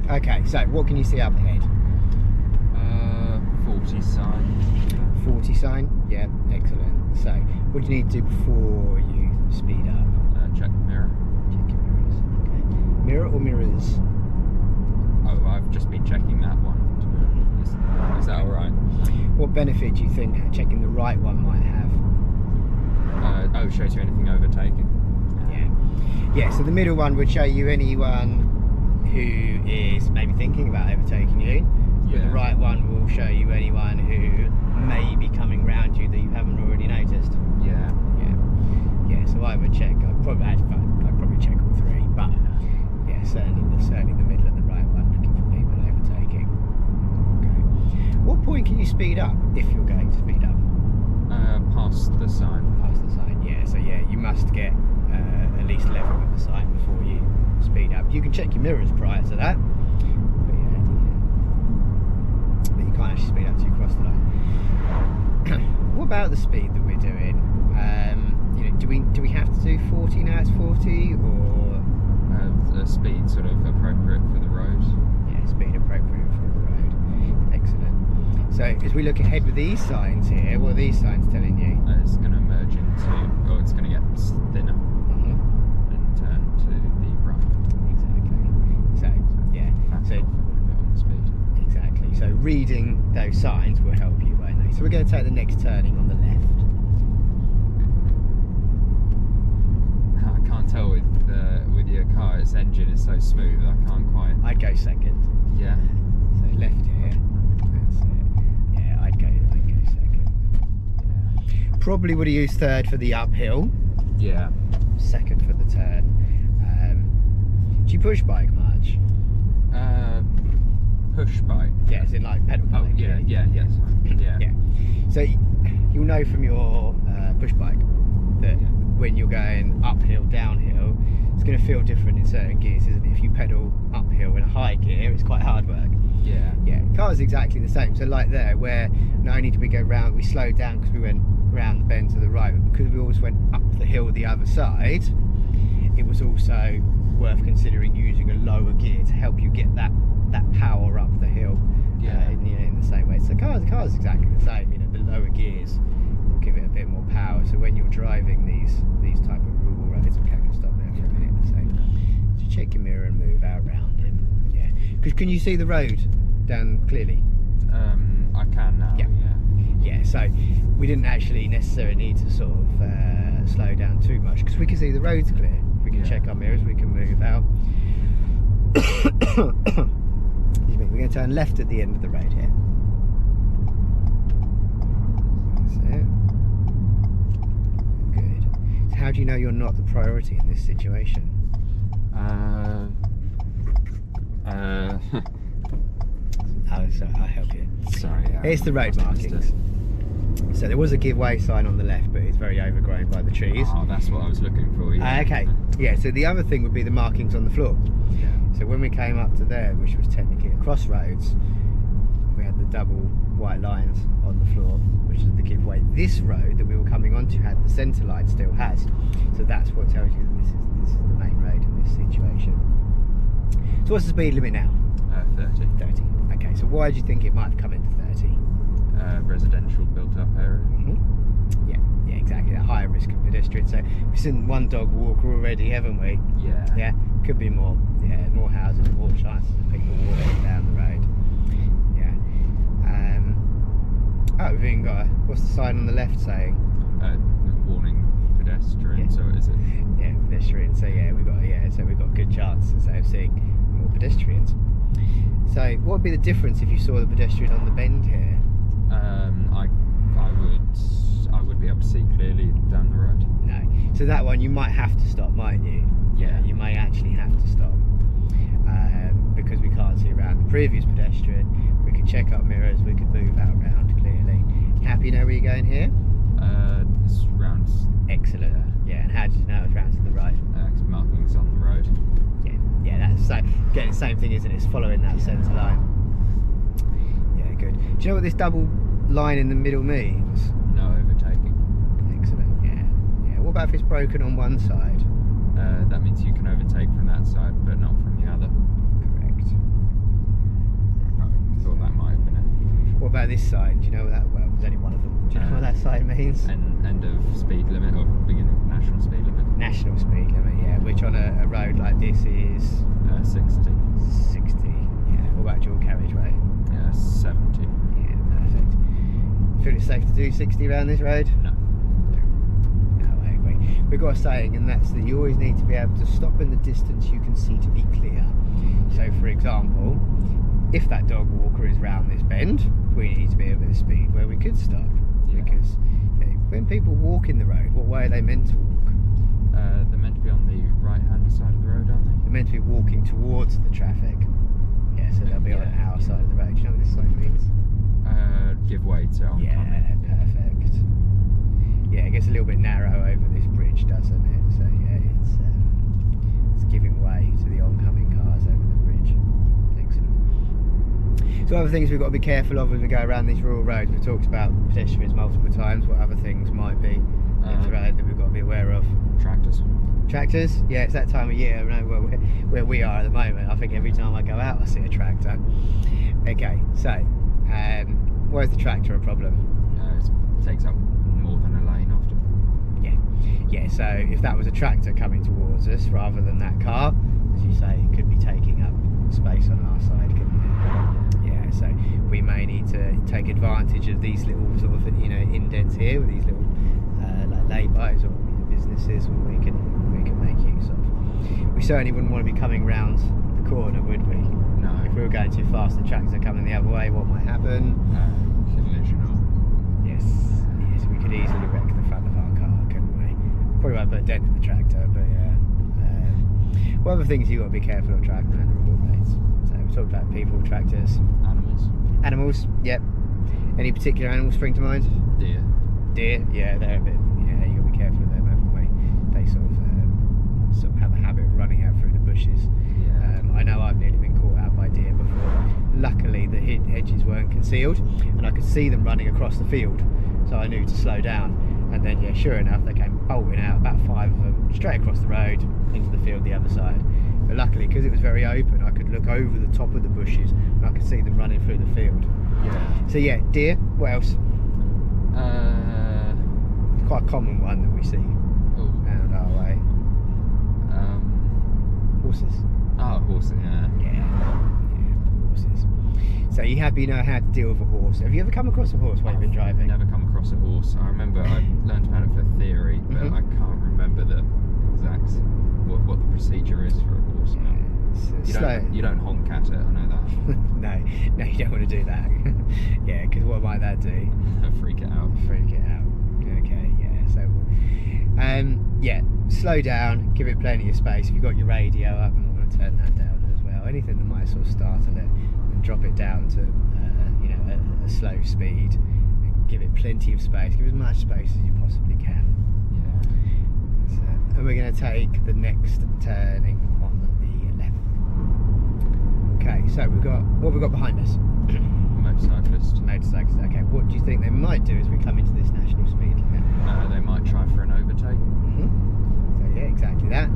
Okay, so what can you see up ahead? 40 sign. 40 sign? Yeah, excellent. So, what do you need to do before you speed up? Check the mirror. Check your mirrors. Okay. Mirror or mirrors? Oh, I've just been checking that one. Is that alright? What benefit do you think checking the right one might have? Oh, shows you anything overtaken. Yeah, so the middle one would show you anyone who is maybe thinking about overtaking you. But the right one will show you anyone who may be coming round you that you haven't already noticed. Yeah. So I would check. I'd probably check all three, but yeah, certainly the middle and the right one, looking for people overtaking. Okay. What point can you speed up if you're going to speed up? Past the sign. Past the sign. Yeah. So yeah, you must get at least level with the sign before you speed up. You can check your mirrors prior to that. But you can't actually speed up till you cross the line. What about the speed that we're doing? Do we have to do 40 now? It's 40 or The speed sort of appropriate for the road. yeah, speed appropriate for the road. Excellent. So as we look ahead with these signs here, what are these signs telling you? It's going to merge into, or it's going to get thinner and turn to the right. Exactly. So yeah. So a bit on the speed. exactly. So reading those signs will help you, won't they? So we're going to take the next turning on the left. I can't tell with your car, its engine is so smooth. I can't quite. I'd go second. Yeah. So left here. That's it. Yeah, I'd go second. Yeah. Probably would have used third for the uphill. Yeah. Second for the turn. Do you push bike much? Push bike. Yeah, is it like pedal Oh bike? yes. Yeah. So you'll know from your push bike that when you're going uphill, downhill, it's going to feel different in certain gears, isn't it? If you pedal uphill in a high gear, it's quite hard work. Yeah. Yeah, car's exactly the same. So like there, where not only did we go round, we slowed down because we went round the bend to the right, but because we always went up the hill the other side, it was also worth considering using a lower gear to help you get that power up the hill. In the same way. So the car's exactly the same. The lower gears will give it a bit more power. So when you're driving these type of rural roads, okay, I'm going to stop there for a minute. So check your mirror and move out round him. Yeah. Because can you see the road down clearly? I can now. Yeah. So we didn't actually necessarily need to sort of slow down too much because we can see the road's clear. We can check our mirrors. We can move out. Excuse me. We're going to turn left at the end of the road here. That's it. Good. So how do you know you're not the priority in this situation? Oh, sorry, I'll help you. Sorry. It's the road markings. So there was a give way sign on the left, but it's very overgrown by the trees. Oh, that's what I was looking for. Yeah. Okay. Yeah. So the other thing would be the markings on the floor. Yeah. So when we came up to there, which was technically a crossroads, we had the double white lines on the floor, which is the give way. This road that we were coming onto had the centre line, still has. So that's what tells you that this is the main road in this situation. So what's the speed limit now? 30. 30. Okay. So why do you think it might have come into 30? Residential built-up area. Yeah, exactly. A higher risk of pedestrian. So we've seen one dog walker already, haven't we? Yeah. Yeah, could be more. Yeah, more houses, more chances of people walking down the road. Yeah. Oh, we've even got what's the sign on the left saying? Warning pedestrians, or is it? Yeah, pedestrians. So yeah, we've got good chances of seeing more pedestrians. So what would be the difference if you saw the pedestrian on the bend here? I would be able to see clearly down the road. No. So that one you might have to stop, mightn't you? Yeah. You may actually have to stop because we can't see around the previous pedestrian. We could check our mirrors. We could move out round clearly. Happy know where you're going here? It's round. Excellent. Yeah. And how did you know it was round to the right? Markings on the road. Yeah. That's so. Getting the same thing, isn't it? It's following that centre line. Yeah. Good. Do you know what this double line in the middle means? No overtaking. Excellent. Yeah. What about if it's broken on one side? That means you can overtake from that side, but not from the other. Correct. this sign? Do you know what that? Well, there's only one of them. Do you know what that sign means? End of speed limit or beginning of national speed limit. National speed limit, yeah. Which on a road like this is 60. 60. Yeah. What about dual carriageway? 70. Yeah, perfect. Feel it's safe to do 60 around this road? No. No, I agree. We've got a saying, and that's that you always need to be able to stop in the distance you can see to be clear. So, for example, if that dog walker is round this bend, we need to be at a speed where we could stop. Yeah. Because when people walk in the road, what way are they meant to walk? They're meant to be on the right-hand side of the road, aren't they? They're meant to be walking towards the traffic. Yeah, so they'll be on our side of the road. Do you know what this sign means? Give way to oncoming. Yeah, perfect. Yeah, it gets a little bit narrow over this bridge, doesn't it? So yeah, it's giving way to the oncoming cars over the bridge. Excellent. So other things we've got to be careful of as we go around these rural roads. We've talked about pedestrians multiple times. What other things might be on the road that we've got to be aware of? Tractors. Tractors? Yeah, it's that time of year. I know where we are at the moment. I think every time I go out I see a tractor. Okay, so why is the tractor a problem? It takes up more than a lane often. Yeah, so if that was a tractor coming towards us rather than that car, as you say, it could be taking up space on our side, couldn't it? Yeah, so we may need to take advantage of these little sort of indents here with these little like lay-bys or businesses where we can make use of. We certainly wouldn't want to be coming round the corner, would we? No. If we were going too fast, the tractor coming the other way, what might happen? Collision. Yes, we could easily wreck the front of our car, couldn't we? Probably won't put a dent in the tractor, but yeah. What other things you got to be careful of driving around the rural roads? So we talked about people, tractors, animals. Yep. Any particular animals spring to mind? Deer. Yeah, they're a bit. Yeah, you got to be careful of them, haven't we? They sort of have a habit of running out through the bushes. Yeah. I know I've nearly been caught out by deer before. Luckily, the hedges weren't concealed, and I could see them running across the field, so I knew to slow down. And then, yeah, sure enough, they came bolting out, about 5 of them, straight across the road into the field the other side. But luckily, because it was very open, I could look over the top of the bushes and I could see them running through the field. Yeah. So yeah, deer. What else? Quite a common one that we see around our way. Horses. Horses, Yeah, horses. So you happy you know how to deal with a horse? Have you ever come across a horse while you've been driving? Never come across a horse. I remember I learned about it for theory, but I can't remember the exact what the procedure is for a horse. You don't honk at it, I know that. No, you don't want to do that. Yeah, because what might that do? Freak it out. Okay, yeah. So, yeah, slow down, give it plenty of space. If you've got your radio up, I'm going to turn that down as well. Anything that might sort of startle it, and drop it down to a slow speed. And give it plenty of space. Give as much space as you possibly can. Yeah. And we're going to take the next turning on the left. Okay, so what we've got behind us. Motorcyclist. Okay, what do you think they might do as we come into this national speed limit? They might try for an overtake. So yeah, exactly that,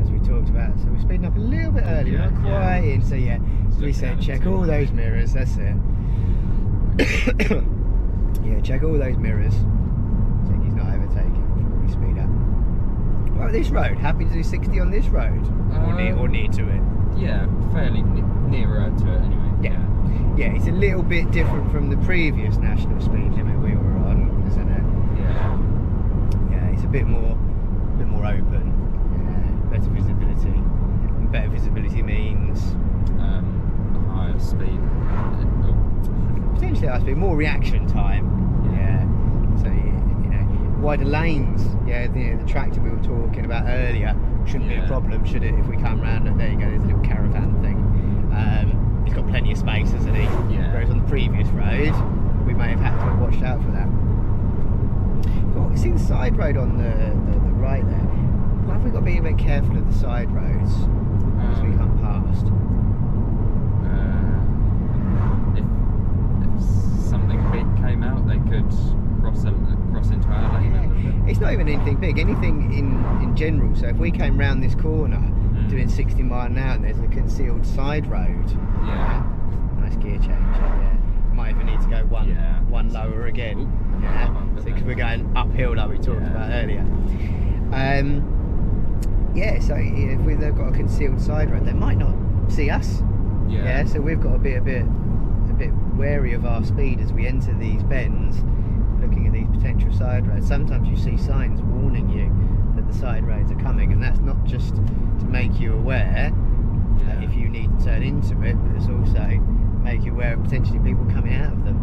as we talked about. So we're speeding up a little bit early, not quite in. So yeah, as we said, check all those mirrors. That's it. Yeah, check all those mirrors. Check he's not overtaking before we speed up. Well, this road, happy to do 60 on this road, or near to it. Yeah, fairly nearer to it anyway. Yeah, it's a little bit different from the previous national speed limit we were on, isn't it? Yeah, it's a bit more open. Better visibility. And better visibility means higher speed. Potentially higher speed, more reaction time. Yeah. So wider lanes. Yeah, the tractor we were talking about earlier shouldn't be a problem, should it? If we come round, and there you go, there's a little caravan thing. He's got plenty of space, hasn't he? Yeah. Whereas on the previous road, we may have had to have watched out for that. Well, you see the side road on the right there. Why have we got to be a bit careful of the side roads as we come past? If something big came out, they could cross into our lane a little bit. It's not even anything big, anything in general. So if we came round this corner doing 60 miles an hour and there's a concealed side road, Yeah. nice gear change, yeah. might even need to go one lower again. Ooh, Yeah, because we're going uphill like we talked about earlier. So if they've got a concealed side road, they might not see us. Yeah. So we've got to be a bit wary of our speed as we enter these bends, looking at these potential side roads. Sometimes you see signs warning you that the side roads are coming, and that's not just to make you aware if you need to turn into it, but it's also make you aware of potentially people coming out of them.